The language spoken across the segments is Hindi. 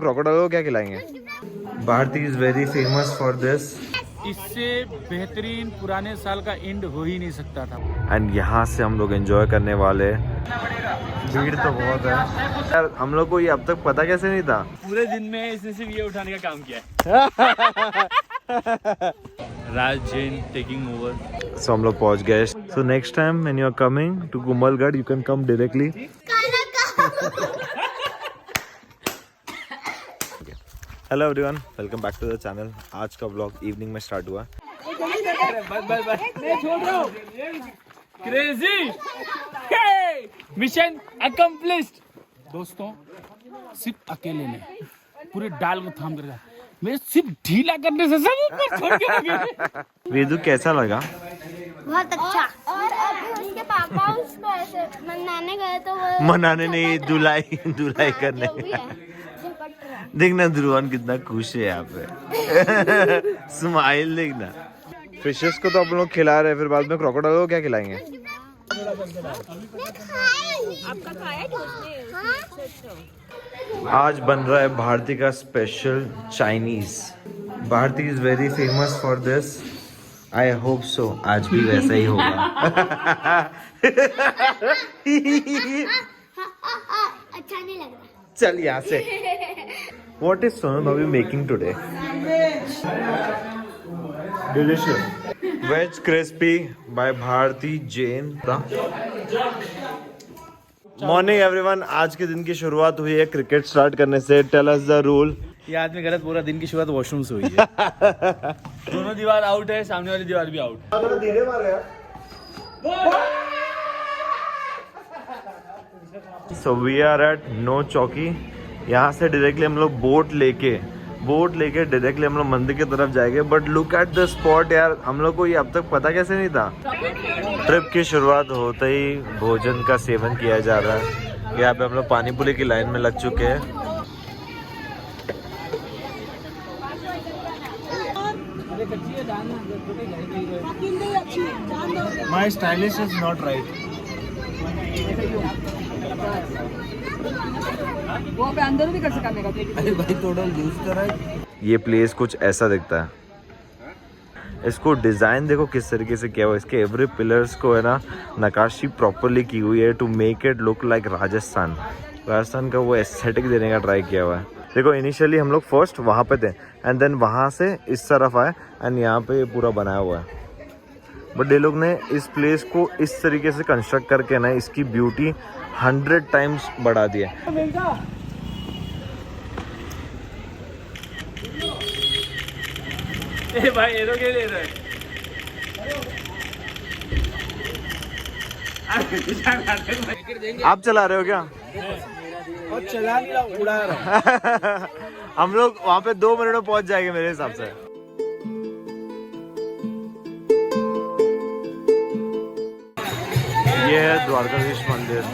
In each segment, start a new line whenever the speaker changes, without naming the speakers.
क्रोकोडाइल को क्या खिलाएंगे? Bharti is very famous for this.
इससे बेहतरीन पुराने साल का एंड हो ही नहीं सकता था।
एंड यहाँ से हम लोग एंजॉय करने वाले। भीड़ तो बहुत है यार, हम लोग को ये अब तक पता कैसे नहीं था?
पूरे दिन में इसने सिर्फ ये उठाने का काम किया है। Raj Jain taking over.
So हम लोग पहुंच गए। So next time when you are coming to Kumbhalgarh you can come directly. Hello everyone, welcome back to the channel. आज का व्लॉग इवनिंग में स्टार्ट हुआ।
Crazy mission accomplished. दोस्तों सिर्फ अकेले ने पूरे डाल को थाम कर मैं सिर्फ ढीला करने से सब ऊपर छोड़ के लगे।
वेदु कैसा लगा?
बहुत अच्छा। और अभी उसके पापा उसको ऐसे मनाने गए तो वो
मनाने नहीं, धुलाई करने। देखना ध्रुवन कितना खुश है यहाँ पे। स्माइल देखना। फिशेस को तो आप लोग खिला रहे हैं, फिर बाद में क्रोकोडाइल को क्या खिलाएंगे?
आपका खाया
आज बन रहा है भारती का special Chinese. Bharti is very famous for this. I hope so आज भी वैसा ही होगा।
अच्छा नहीं लग रहा।
चल यहाँ से। What is Sonal Bhabhi making today? Delicious. Veg crispy by Bharti Jain. Morning everyone, आज के दिन की शुरुआत हुई है क्रिकेट स्टार्ट करने से। Tell us the rule.
ये आदमी गलत, पूरा दिन की शुरुआत वॉशरूम से हुई है। दोनों दीवार आउट है, सामने वाली दीवार भी आउट।
धीरे मार गया। So we are at Nau Chowki. यहाँ से डायरेक्टली हम लोग बोट लेके डायरेक्टली हम लोग मंदिर की तरफ जाएंगे। But look at the spot यार, हम लोग को ये अब तक पता कैसे नहीं था? ट्रिप की शुरुआत होते ही भोजन का सेवन किया जा रहा है। यहाँ पे हम लोग पानी पूरी की लाइन में लग चुके हैं।
My stylish is not right.
वो पे अंदर भी कैसे करने का?
अरे भाई थोड़ा यूज करा है।
ये प्लेस कुछ ऐसा दिखता है। इसको डिज़ाइन देखो किस तरीके से किया हुआ है। इसके एवरी पिलर्स को है ना नक्काशी प्रॉपरली की हुई है to make it look like Rajasthan का वो एस्थेटिक देने का ट्राई किया हुआ है। देखो इनिशियली हम लोग फर्स्ट वहाँ पे थे एंड देन वहाँ से इस तरफ आए एंड यहाँ पे ये पूरा बनाया हुआ है। बट ये लोग ने इस प्लेस को इस तरीके से कंस्ट्रक्ट करके ना इसकी ब्यूटी 100 टाइम्स बढ़ा दिया।
ए भाई एरो के ले रहा है।
आप चला रहे हो क्या?
और चला नहीं रहा, उड़ा रहा।
हम लोग वहाँ पे 2 मिनट में पहुँच जाएंगे मेरे हिसाब से। ये है द्वारकाधीश मंदिर।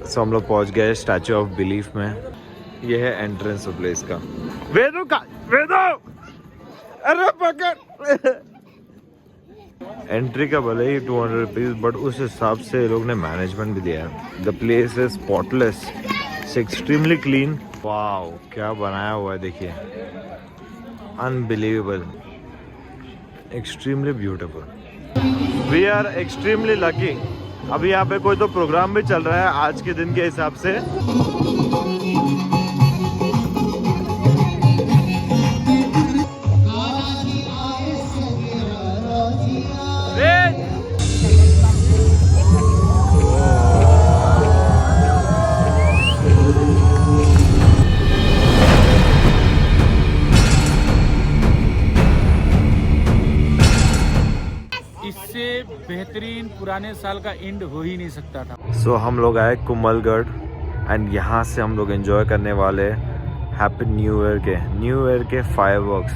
So, हम लोग पहुंच गए स्टैचू ऑफ बिलीफ में। ये है एंट्रेंस ऑफ प्लेस का। वेदो अरे पकड़। एंट्री का भले ही 200 रुपीज, बट उस हिसाब से ये लोग ने मैनेजमेंट भी दिया है। The place is spotless, extremely clean. Wow क्या बनाया हुआ है देखिए, unbelievable, extremely beautiful. We are extremely lucky. अभी यहाँ पे कोई तो प्रोग्राम भी चल रहा है आज के दिन के हिसाब से।
बेहतरीन पुराने साल का एंड हो ही नहीं सकता था।
सो हम लोग आए कुंभलगढ़ एंड यहाँ से हम लोग एंजॉय करने वाले हैप्पी न्यू ईयर के fireworks.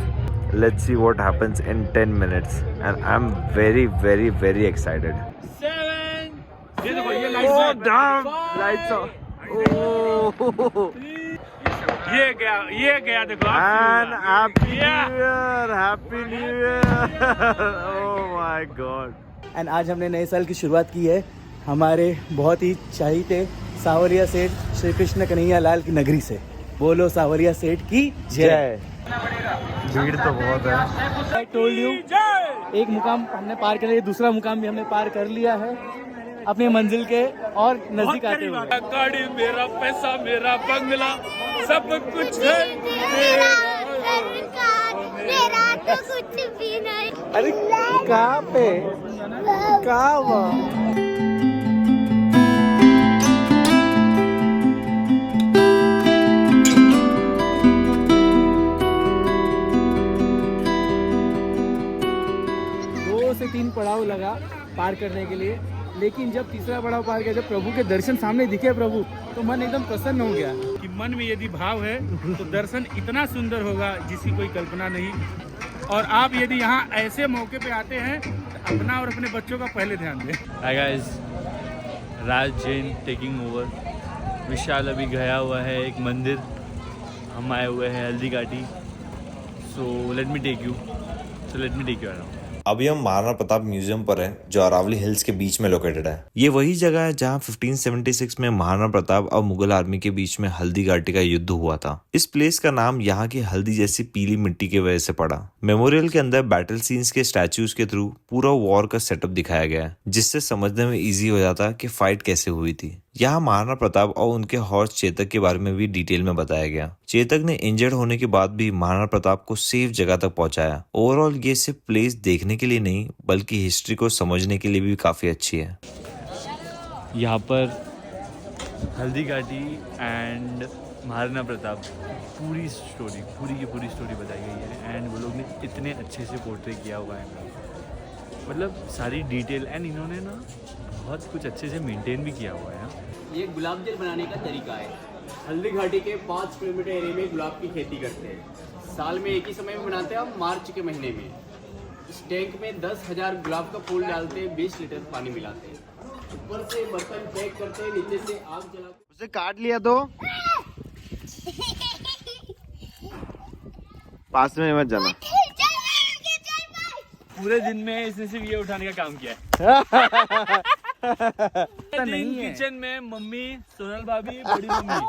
Let's see what happens in 10 minutes and I am very very very excited.
7, ये देखो ये
Oh
light
damn! Lights on. Oh.
ये गया देखो
And happy
Yeah.
New Year! Happy New Year! Oh my God!
And आज हमने नए साल की शुरुआत की है हमारे बहुत ही चाहते सावरिया सेठ श्री कृष्ण कन्हैया लाल की नगरी से। बोलो सावरिया सेठ की जय।
भीड़ तो बहुत है।
आई टोल्ड यू, एक मुकाम हमने पार कर लिया, दूसरा मुकाम भी हमने पार कर लिया है अपने मंजिल के और नजदीक आते हुए।
गाड़ी मेरा पैसा मेरा बंगला सब कुछ है
मेरा तो कुछ भी नहीं।
अरे कहाँ पे, कहाँ हुआ? दो से तीन पड़ाव लगा पार करने के लिए, लेकिन जब तीसरा पड़ाव पार किया, जब प्रभु के दर्शन सामने दिखे प्रभु, तो मन एकदम प्रसन्न हो गया
कि मन में यदि भाव है तो दर्शन इतना सुंदर होगा जिसकी कोई कल्पना नहीं। और आप यदि यहाँ ऐसे मौके पे आते हैं तो अपना और अपने बच्चों का पहले ध्यान दें।
हाय गाइस, राज जैन टेकिंग ओवर। विशाल अभी गया हुआ है एक मंदिर, हम आए हुए हैं Haldi Ghati. So let me take you around.
अभी हम महाराणा प्रताप म्यूजियम पर हैं, जो अरावली हिल्स के बीच में लोकेटेड है। ये वही जगह है जहाँ 1576 में महाराणा प्रताप और मुगल आर्मी के बीच में हल्दी घाटी का युद्ध हुआ था। इस प्लेस का नाम यहाँ की हल्दी जैसी पीली मिट्टी की वजह से पड़ा। मेमोरियल के अंदर बैटल सीन्स के स्टैच्यूज के थ्रू पूरा वॉर का सेटअप दिखाया गया है, जिससे समझने में इजी हो जाता कि फाइट कैसे हुई थी। यहाँ महाराणा प्रताप और उनके हॉर्स चेतक के बारे में भी डिटेल में बताया गया। चेतक ने इंजर्ड होने के बाद भी महाराणा प्रताप को सेफ जगह तक पहुंचाया। ओवरऑल ये सिर्फ प्लेस देखने के लिए नहीं, बल्कि हिस्ट्री को समझने के लिए भी काफी अच्छी है।
यहाँ पर हल्दी घाटी एंड महाराणा प्रताप पूरी की पूरी स्टोरी बताई गई है। एंड वो लोग ने इतने अच्छे से पोर्ट्रे किया हुआ है, मतलब सारी डिटेल। एंड इन्होंने ना बहुत कुछ अच्छे से मेंटेन भी किया हुआ है।
ये गुलाब जल बनाने का तरीका है। हल्दी घाटी के 5 किलोमीटर एरिया में गुलाब की खेती करते हैं। साल में एक ही समय में बनाते हैं, हम मार्च के महीने में। इस टैंक में 10,000 गुलाब का फूल डालते हैं, 20 लीटर पानी मिलाते हैं, ऊपर से बर्तन पैक करते हैं, नीचे से आग जलाते।
उसे काट लिया तो पास में मत जाना।
पूरे दिन में इसने सिर्फ ये उठाने का काम किया है।
नहीं है।
किचन में मम्मी, सोनल भाभी, बड़ी मम्मी।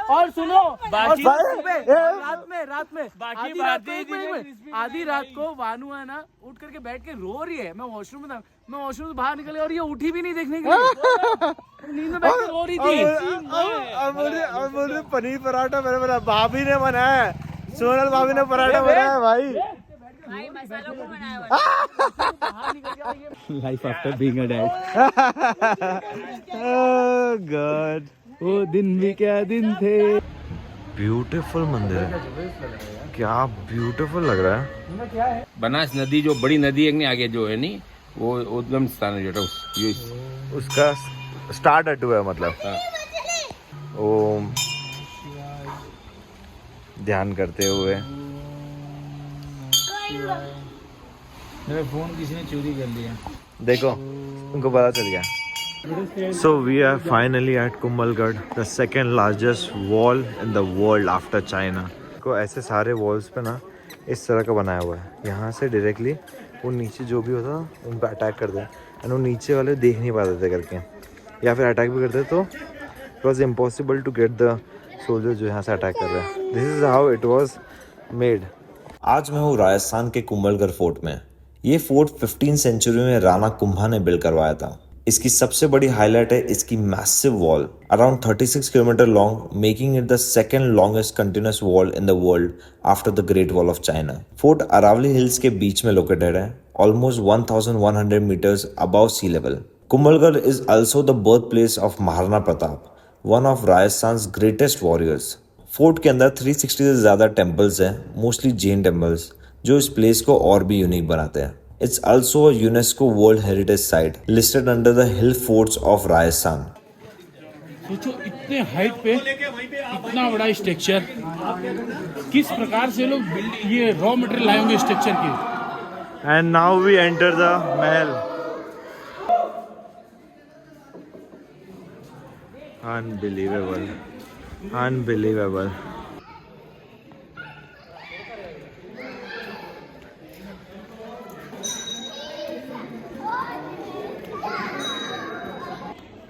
और सुनो,
बाकी
रात में
बाकी
आधी रात को वानू है ना उठ करके बैठ के रो रही है। मैं वॉशरूम में था, मैं वॉशरूम से बाहर निकले और ये उठी भी नहीं देखने के लिए। नींद में बैठ के रो रही थी।
और बोल रहे पनीर पराठा मेरे बना भाभी ने बनाया है, सोनल भाभी ने पराठा बनाया है भाई।
Life after being a dad.
God,
वो दिन भी क्या दिन थे।
ब्यूटीफुल मंदिर है, क्या ब्यूटीफुल लग रहा है।
बनास नदी जो बड़ी नदी है नहीं आगे जो है नहीं, वो उद्गम स्थान है जो
उसका स्टार्ट अटू है मतलब। ओम ध्यान करते हुए।
मेरा फोन किसी ने चोरी कर लिया।
देखो उनको पता चल गया। So we are finally at Kumbhalgarh, the second largest wall in the world after China. को ऐसे सारे वॉल्स पे ना इस तरह का बनाया हुआ है। यहाँ से डायरेक्टली वो नीचे जो भी होता उन पर अटैक कर दे, एंड वो नीचे वाले देख नहीं पाते थे करके, या फिर अटैक भी करते तो it was impossible to get the soldier जो यहाँ से अटैक कर रहे हैं। This is how it was made. आज मैं हूँ राजस्थान के कुंभलगढ़ फोर्ट में। ये फोर्ट 15th सेंचुरी में राणा कुंभा ने बिल्ड करवाया था। इसकी सबसे बड़ी हाईलाइट है इसकी massive wall, around 36 kilometre long, making it the second longest continuous wall in the world after the Great Wall of China. Fort Aravali hills के बीच में लोकेटेड है, almost 1100 metres above sea level. Kumbhalgarh is also the birth place of Maharana Pratap, one of Rajasthan greatest warriors. Fort के अंदर 360 से ज्यादा टेम्पल्स हैं, मोस्टली जैन टेम्पल्स, जो इस प्लेस को और भी यूनिक बनाते हैं। It's also a UNESCO World Heritage Site, listed under the Hill Forts of Rajasthan.
सोचो इतने हाइट पे इतना बड़ा स्ट्रक्चर, किस प्रकार से लोग ये रॉ मटेरियल लाए होंगे स्ट्रक्चर के।
And now we enter the Mahal. Unbelievable. Unbelievable.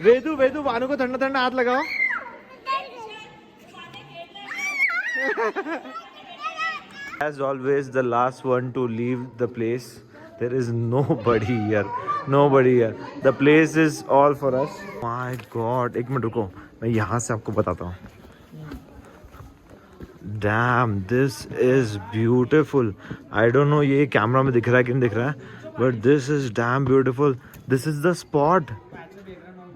Vedu Vedu Bhanu को ठंडा ठंडा हाथ लगाओ. As always, the last one to leave the place. There is nobody here. Nobody here. The place is all for us. My God! एक मिनट रुको. मैं यहाँ से आपको बताता हूँ. Damn, this is beautiful. I don't know ये कैमरा में दिख रहा है कि नहीं दिख रहा है. But this is damn beautiful. This is the spot.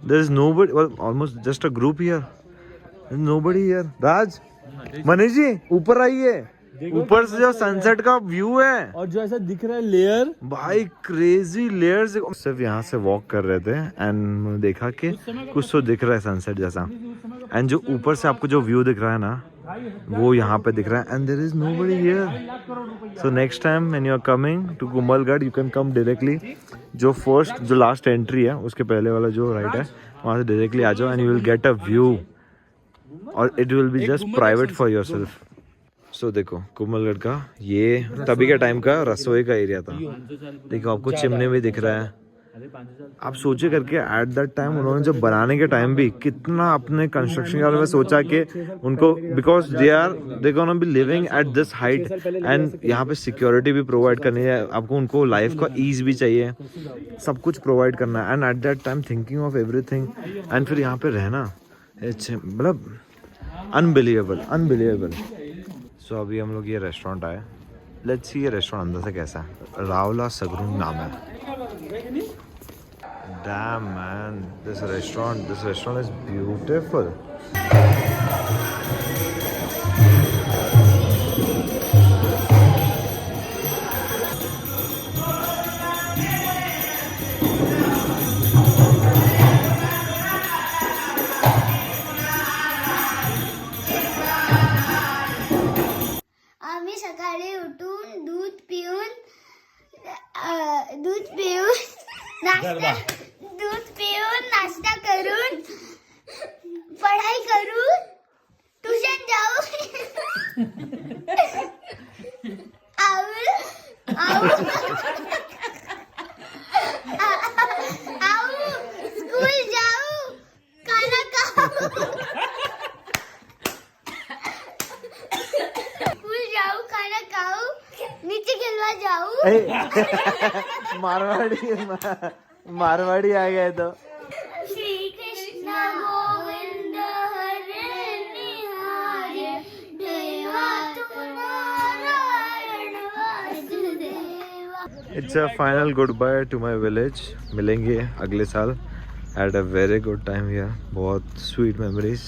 There is nobody. Well, almost just a group here. There's nobody here. Raj, Manish ji ऊपर आइए. ऊपर से जो सनसेट का व्यू है
और जो ऐसा दिख रहा है लेयर,
भाई क्रेजी लेयर्स. सिर्फ यहाँ से वॉक कर रहे थे एंड देखा कि कुछ तो दिख रहा है सनसेट जैसा. एंड जो ऊपर से आपको जो व्यू दिख रहा है ना वो यहाँ पे दिख रहा है. And there is nobody here. So next time when you are coming to Kumbhalgarh you can come directly. जो लास्ट एंट्री है उसके पहले वाला जो राइट है वहाँ से डायरेक्टली आ जाओ and you will get a view. और it will be just private for yourself. So देखो कुंभलगढ़ का ये तभी का टाइम का रसोई का एरिया था. देखो आपको चिमनी भी दिख रहा है. आप सोचे करके एट दैट टाइम उन्होंने जब बनाने के टाइम भी कितना अपने कंस्ट्रक्शन के बारे में सोचा कि उनको because they gonna be living at this height and यहाँ पे सिक्योरिटी भी प्रोवाइड करनी है आपको. उनको लाइफ का ईज भी चाहिए. सब कुछ प्रोवाइड करना है. And at that time thinking of everything. And फिर यहाँ पे रहना मतलब अनबिलीवेबल. सो अभी हम लोग ये रेस्टोरेंट आए. लेट्स सी ये रेस्टोरेंट अंदर से कैसा है. रावला सगरुन नाम है. Damn man, this restaurant is beautiful.
आम्ही सकाळी उठून दूध पिऊन नाश्ता करून पढ़ाई करून ट्यूशन जाऊ स्कूल जाऊ खाना खाऊ स्कूल जाऊ खाना खाऊ नीचे खेलवा जाऊ.
मारवाड़ी आ गया तो.
श्री कृष्ण गोविंद हरे निहारे देवा Narayan Vasudeva.
It's a final good bye to my village. मिलेंगे अगले साल. Had a very good time here. बहुत स्वीट मेमोरीज.